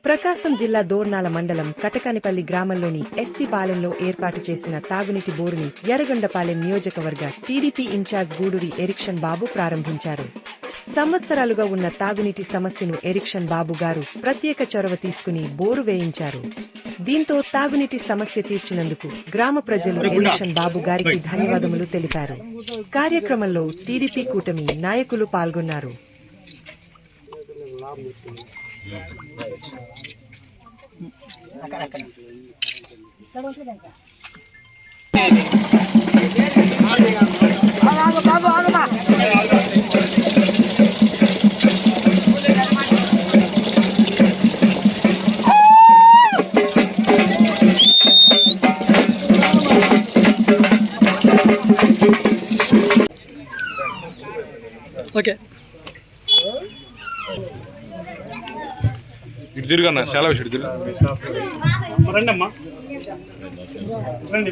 ప్రకాశం జిల్లా దోర్నాల మండలం కటకానిపల్లి గ్రామంలోని ఎస్సీ పాలెంలో ఏర్పాటు చేసిన తాగునీటి బోరుని యరగొండపాలెం నియోజకవర్గ టీడీపీ ఇన్ఛార్జ్ గూడూరి ఎరిక్షన్ బాబు ప్రారంభించారు. సంవత్సరాలుగా ఉన్న తాగునీటి సమస్యను ఎరిక్షన్ బాబు గారు ప్రత్యేక చొరవ తీసుకుని బోరు వేయించారు. దీంతో తాగునీటి సమస్య తీర్చినందుకు గ్రామ ప్రజలు ఎరిక్షన్ బాబు గారికి ధన్యవాదములు తెలిపారు. కార్యక్రమంలో టీడీపీ కూటమి నాయకులు పాల్గొన్నారు. ఓకే ఇటు తిరుగన్నా చాలా ఇటు తిరుగు రండి అమ్మా రండి